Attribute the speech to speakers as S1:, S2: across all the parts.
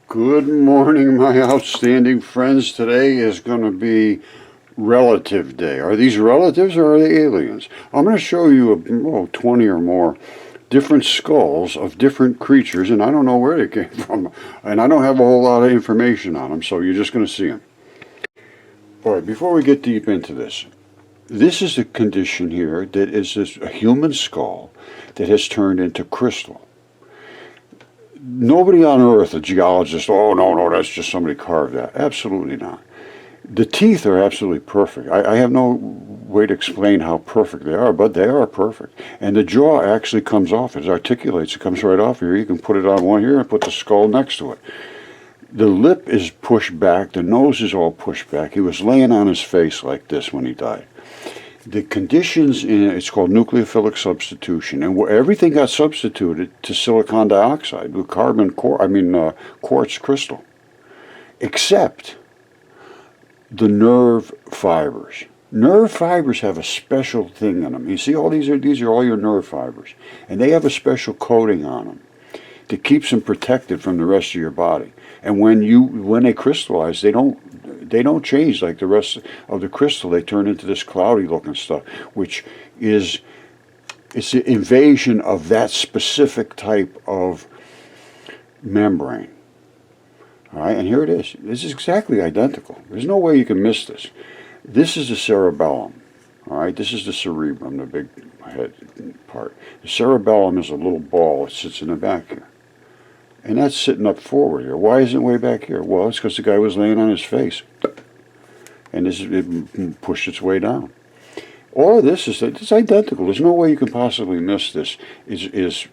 S1: Good morning, my outstanding friends. Today is going to be relative day. Are these relatives or are they aliens? I'm going to show you 20 or more different skulls of different creatures, and I don't know where they came from, and I don't have a whole lot of information on them, so you're just going to see them. All right, before we get deep into this is a condition here that is a human skull that has turned into crystal. Nobody on Earth, a geologist, oh, no, that's just somebody carved that. Absolutely not. The teeth are absolutely perfect. I have no way to explain how perfect they are, but they are perfect. And the jaw actually comes off. It articulates. It comes right off here. You can put it on one here and put the skull next to it. The lip is pushed back. The nose is all pushed back. He was laying on his face like this when he died. The conditions it's called nucleophilic substitution, and everything got substituted to silicon dioxide with quartz crystal, except the nerve fibers. Nerve fibers have a special thing in them. You see, these are all your nerve fibers, and they have a special coating on them that keeps them protected from the rest of your body. And when they crystallize, they don't change like the rest of the crystal. They turn into this cloudy looking stuff, which it's the invasion of that specific type of membrane. All right, and here it is. This is exactly identical. There's no way you can miss this. This is the cerebellum. All right, this is the cerebrum, the big head part. The cerebellum is a little ball that sits in the back here. And that's sitting up forward here. Why isn't it way back here? Well, it's because the guy was laying on his face. And it pushed its way down. All of this it's identical. There's no way you can possibly miss this. Is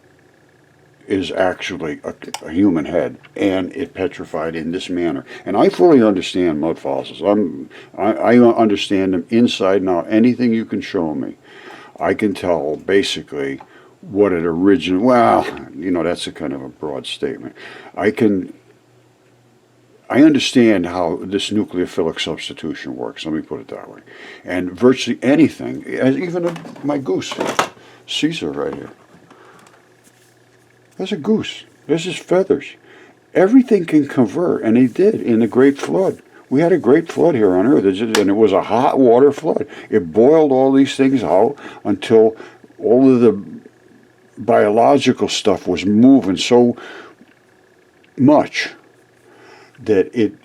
S1: actually a human head, and it petrified in this manner. And I fully understand mud fossils. I understand them inside and out. Anything you can show me, I can tell basically what it originally, that's a kind of a broad statement. I understand how this nucleophilic substitution works, let me put it that way. And virtually anything, even my goose, Caesar right here. There's a goose. There's his feathers. Everything can convert, and they did in the Great Flood. We had a great flood here on Earth, and it was a hot water flood. It boiled all these things out until all of the biological stuff was moving so much that it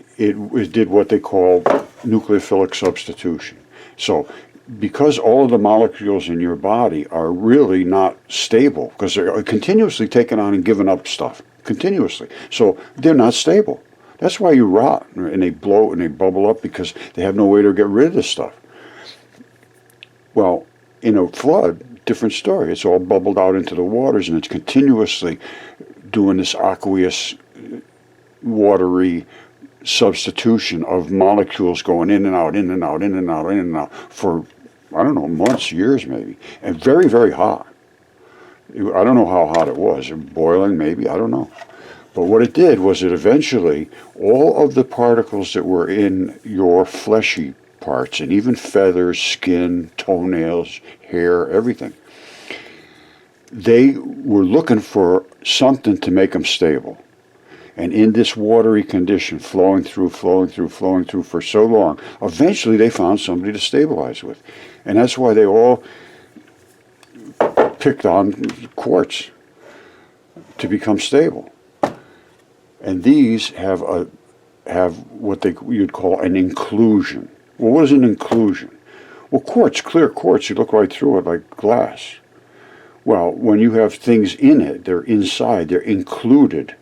S1: did what they call nucleophilic substitution. So because all of the molecules in your body are really not stable, because they're continuously taking on and giving up stuff, continuously. So they're not stable. That's why you rot, and they blow and they bubble up, because they have no way to get rid of this stuff. Well, in a flood, different story. It's all bubbled out into the waters, and it's continuously doing this aqueous, watery substitution of molecules going in and out, in and out, in and out, in and out for, I don't know, months, years maybe, and very, very hot. I don't know how hot it was, boiling maybe, I don't know. But what it did was it eventually, all of the particles that were in your fleshy parts, and even feathers, skin, toenails, hair, everything, they were looking for something to make them stable. And in this watery condition, flowing through for so long, eventually they found somebody to stabilize with. And that's why they all picked on quartz to become stable. And these have what you'd call an inclusion. Well, what is an inclusion? Well, quartz, clear quartz, you look right through it like glass. Well, when you have things in it, they're inside, they're included.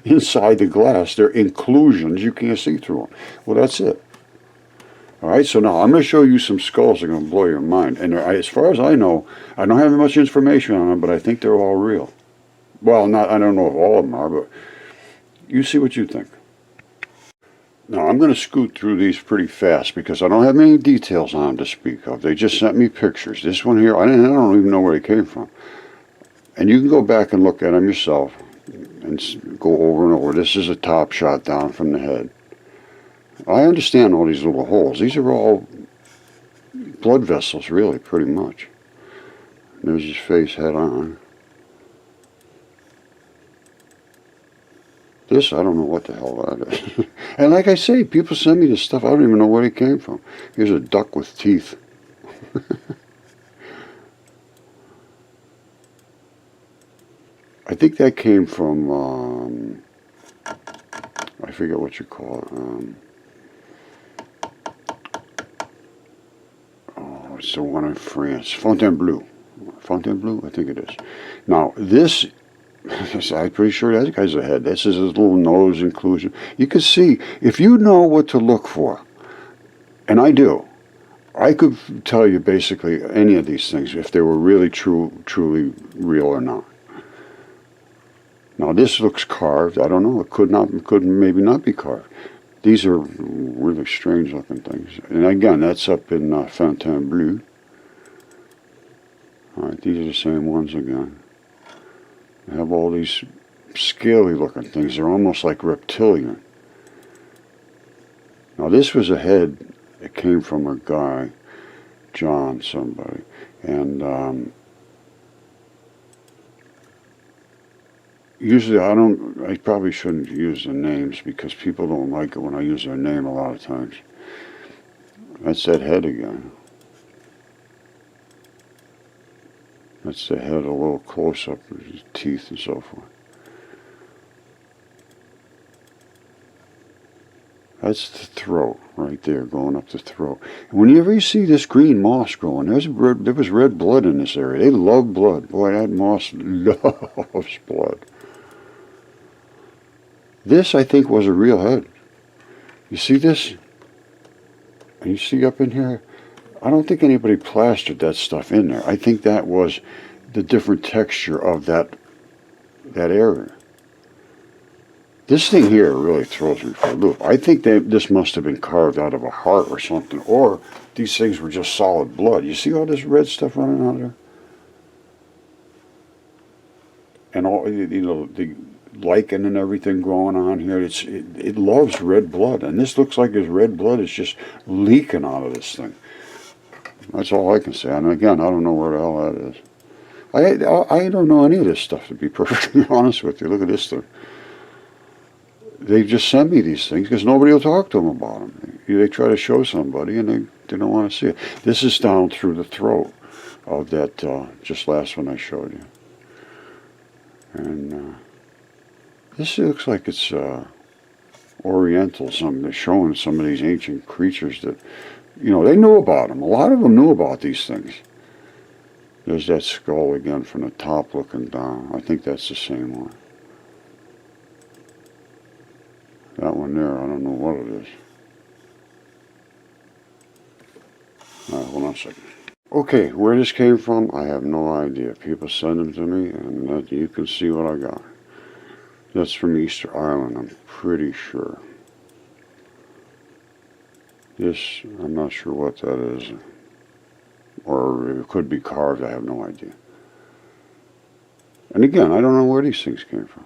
S1: Inside the glass, they're inclusions, you can't see through them. Well, that's it. All right, so now I'm going to show you some skulls that are going to blow your mind. And as far as I know, I don't have much information on them, but I think they're all real. Well, I don't know if all of them are, but you see what you think. Now, I'm going to scoot through these pretty fast because I don't have many details on them to speak of. They just sent me pictures. This one here, I don't even know where they came from. And you can go back and look at them yourself and go over and over. This is a top shot down from the head. I understand all these little holes. These are all blood vessels, really, pretty much. And there's his face head on. This, I don't know what the hell that is. And like I say, people send me this stuff, I don't even know where it came from. Here's a duck with teeth. I think that came from, I forget what you call it. Oh, it's the one in France. Fontainebleau. Fontainebleau, I think it is. Now, this, I'm pretty sure that guy's a head. This is his little nose inclusion. You can see, if you know what to look for, and I do, I could tell you basically any of these things, if they were really truly real or not. Now this looks carved. I don't know. It could maybe not be carved. These are really strange looking things. And again, that's up in Fontainebleau. All right, these are the same ones again. They have all these scaly looking things. They're almost like reptilian. Now this was a head. It came from a guy, John somebody, and usually I probably shouldn't use the names because people don't like it when I use their name a lot of times. That's that head again. That's the head a little close up with his teeth and so forth. That's the throat right there, going up the throat. And whenever you see this green moss growing, there was red blood in this area. They love blood. Boy, that moss loves blood. This, I think, was a real head. You see this? And you see up in here? I don't think anybody plastered that stuff in there. I think that was the different texture of that area. This thing here really throws me for a loop. I think this must have been carved out of a heart or something, or these things were just solid blood. You see all this red stuff running out there? And all, you know, the lichen and everything growing on here, it loves red blood. And this looks like his red blood is just leaking out of this thing. That's all I can say. And again, I don't know where the hell that is. I don't know any of this stuff, to be perfectly honest with you. Look at this thing. They just send me these things because nobody will talk to them about them. They try to show somebody and they don't want to see it. This is down through the throat of that just last one I showed you. And this looks like it's Oriental, something. They're showing some of these ancient creatures that, you know, they knew about them. A lot of them knew about these things. There's that skull again from the top looking down. I think that's the same one. That one there, I don't know what it is. Hold on a second. Okay, where this came from, I have no idea. People send them to me, and you can see what I got. That's from Easter Island, I'm pretty sure. This, I'm not sure what that is. Or it could be carved, I have no idea. And again, I don't know where these things came from.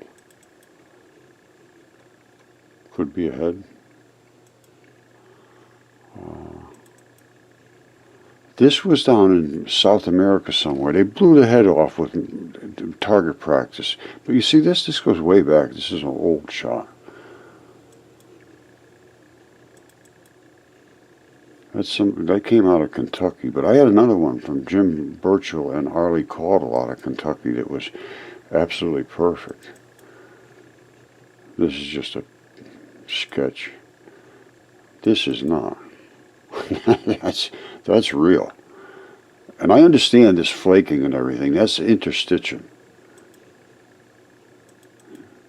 S1: Could be a head. This was down in South America somewhere. They blew the head off with target practice. But you see this? This goes way back. This is an old shot. That came out of Kentucky. But I had another one from Jim Burchell and Arlie Caudle out of Kentucky that was absolutely perfect. This is just a sketch. This is not. that's real. And I understand this flaking and everything. That's interstitium.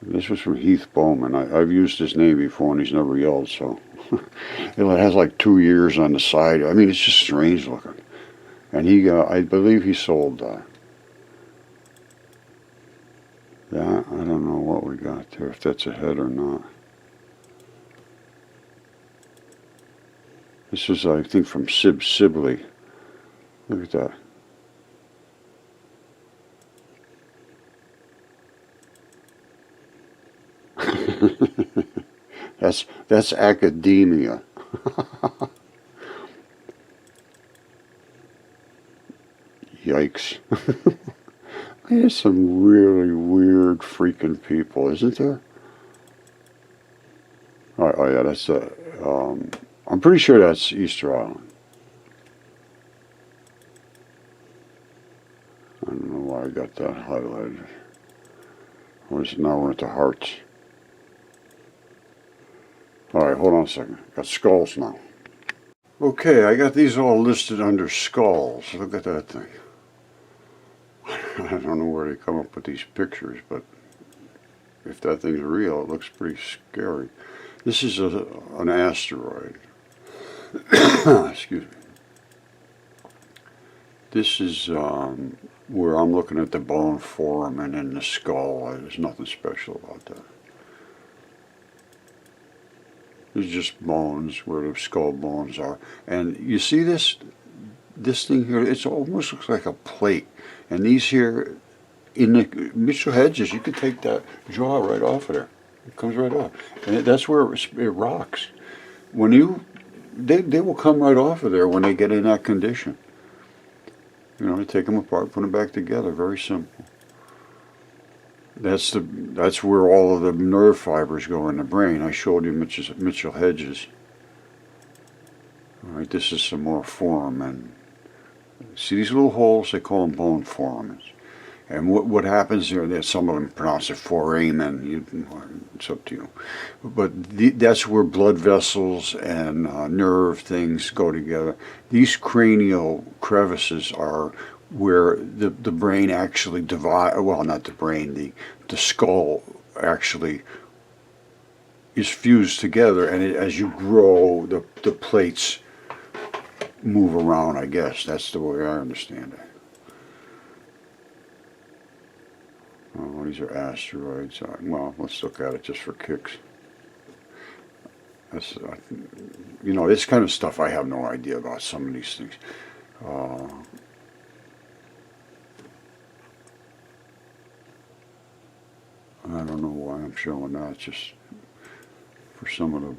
S1: This was from Heath Bowman. I've used his name before and he's never yelled, so. It has like 2 ears on the side. I mean, it's just strange looking. And I believe he sold that. I don't know what we got there, if that's a head or not. This is, I think, from Sibley. Look at that. That's academia. Yikes. There's some really weird freaking people, isn't there? Oh yeah, that's I'm pretty sure that's Easter Island. I don't know why I got that highlighted. Now we're into hearts. Alright, hold on a second. Got skulls now. Okay, I got these all listed under skulls. Look at that thing. I don't know where they come up with these pictures, but if that thing's real, it looks pretty scary. This is an asteroid. Excuse me. This is where I'm looking at the bone foramen and the skull. There's nothing special about that. There's just bones where the skull bones are. And you see this thing here? It almost looks like a plate. And these here, in the Mitchell Hedges, you could take that jaw right off of there. It comes right off. And that's where it rocks. They will come right off of there when they get in that condition. You know, take them apart, put them back together. Very simple. That's where all of the nerve fibers go in the brain. I showed you Mitchell Hedges. All right, this is some more foramen. See these little holes? They call them bone foramens. And what happens there? Some of them pronounce it foramen. It's up to you. But that's where blood vessels and nerve things go together. These cranial crevices are where the brain actually divides. Well, not the brain. The skull actually is fused together, and as you grow, the plates move around. I guess that's the way I understand it. Oh, these are asteroids. Well, let's look at it just for kicks. That's, you know, this kind of stuff I have no idea about, some of these things. I don't know why I'm showing that, just for some of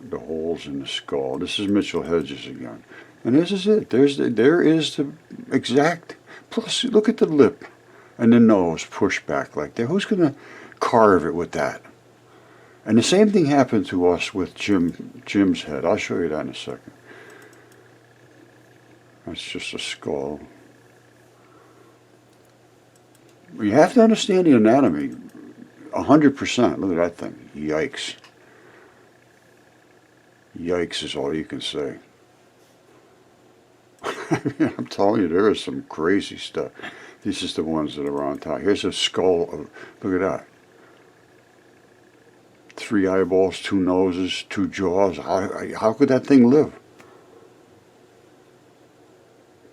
S1: the holes in the skull. This is Mitchell Hedges again. And this is it. There is the exact, plus look at the lip. And the nose pushed back like that. Who's going to carve it with that? And the same thing happened to us with Jim's head. I'll show you that in a second. That's just a skull. You have to understand the anatomy 100%. Look at that thing. Yikes. Yikes is all you can say. I'm telling you, there is some crazy stuff. These are the ones that are on top. Here's a skull. Look at that. 3 eyeballs, 2 noses, 2 jaws. How could that thing live?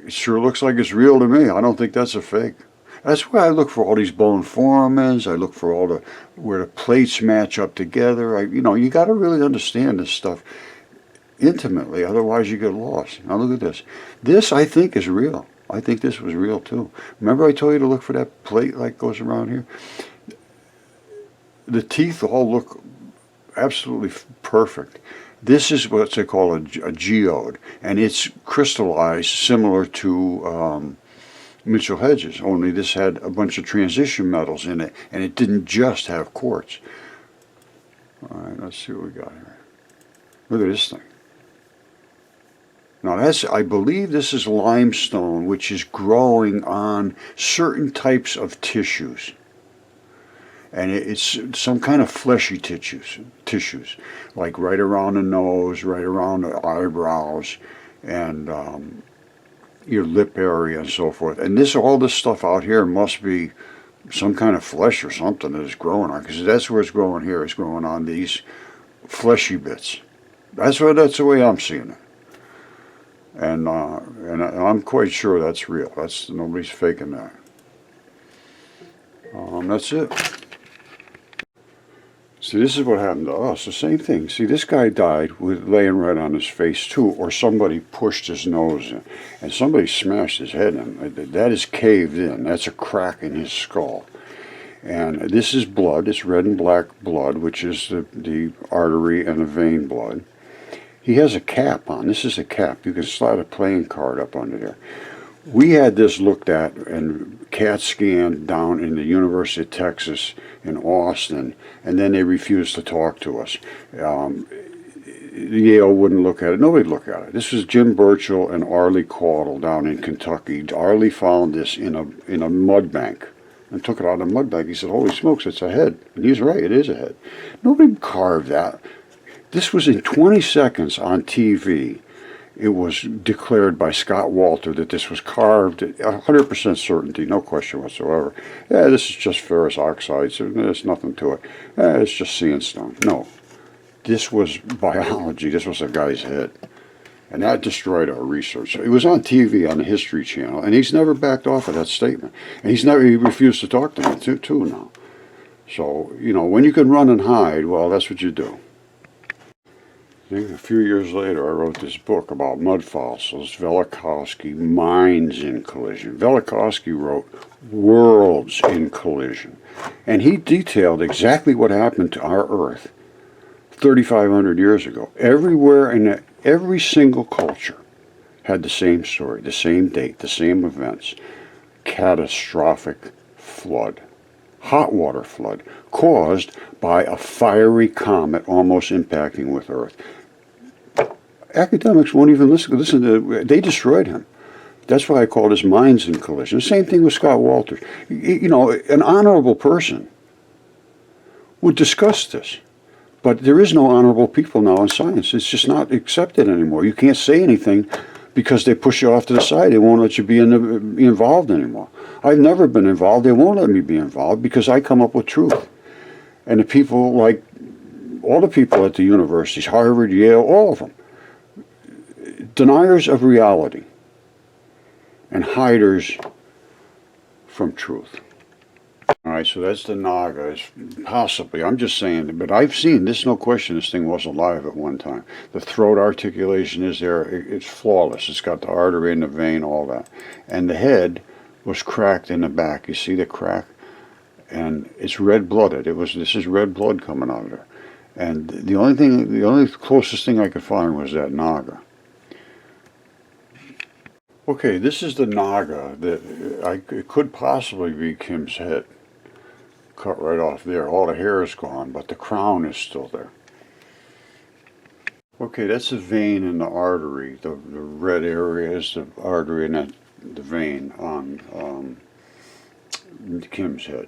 S1: It sure looks like it's real to me. I don't think that's a fake. That's why I look for all these bone foramens. I look for all where the plates match up together. You know, you got to really understand this stuff intimately, otherwise you get lost. Now look at this. This I think is real. I think this was real too. Remember I told you to look for that plate like goes around here? The teeth all look absolutely perfect. This is what they call a geode, and it's crystallized similar to Mitchell Hedges, only this had a bunch of transition metals in it, and it didn't just have quartz. All right, let's see what we got here. Look at this thing. Now I believe this is limestone, which is growing on certain types of tissues. And it's some kind of fleshy tissues, like right around the nose, right around the eyebrows, and your lip area and so forth. And all this stuff out here must be some kind of flesh or something that is growing on, because that's where it's growing here. It's growing on these fleshy bits. That's the way I'm seeing it. And I'm quite sure that's real. Nobody's faking that. That's it. See, this is what happened to us. The same thing. See, this guy died laying right on his face too, or somebody pushed his nose in, and somebody smashed his head in. That is caved in. That's a crack in his skull. And this is blood. It's red and black blood, which is the artery and the vein blood. He has a cap on. This is a cap. You can slide a playing card up under there. We had this looked at and CAT scanned down in the University of Texas in Austin, and then they refused to talk to us. Yale wouldn't look at it. Nobody looked at it. This was Jim Burchell and Arlie Caudle down in Kentucky. Arlie found this in a mud bank and took it out of the mud bank. He said, "Holy smokes, it's a head." And he's right, it is a head. Nobody carved that. This was in 20 seconds on TV. It was declared by Scott Walter that this was carved at 100% certainty, no question whatsoever. Yeah, this is just ferrous oxides. There's nothing to it. It's just sandstone. No. This was biology. This was a guy's head. And that destroyed our research. It was on TV on the History Channel, and he's never backed off of that statement. And he refused to talk to me too now. So, when you can run and hide, well, that's what you do. A few years later, I wrote this book about mud fossils, Velikovsky, Minds in Collision. Velikovsky wrote Worlds in Collision. And he detailed exactly what happened to our Earth 3,500 years ago. Everywhere in every single culture had the same story, the same date, the same events. Catastrophic flood. Hot water flood caused by a fiery comet almost impacting with Earth. Academics won't even listen to. They destroyed him. That's why I call this Minds in Collision. The same thing with Scott Walters. An honorable person would discuss this. But there is no honorable people now in science. It's just not accepted anymore. You can't say anything because they push you off to the side. They won't let you be involved anymore. I've never been involved. They won't let me be involved because I come up with truth. And the people, like all the people at the universities, Harvard, Yale, all of them, deniers of reality and hiders from truth. All right, so that's the Naga. Possibly, I'm just saying, but I've seen this. No question, this thing was alive at one time. The throat articulation is there. It's flawless. It's got the artery and the vein, all that. And the head was cracked in the back. You see the crack? And it's red-blooded. This is red blood coming out of there. And the only closest thing I could find was that Naga. Okay, this is the Naga that it could possibly be Kim's head. Cut right off there. All the hair is gone, but the crown is still there. Okay, that's the vein and the artery. The red area is the artery and the vein on Kim's head.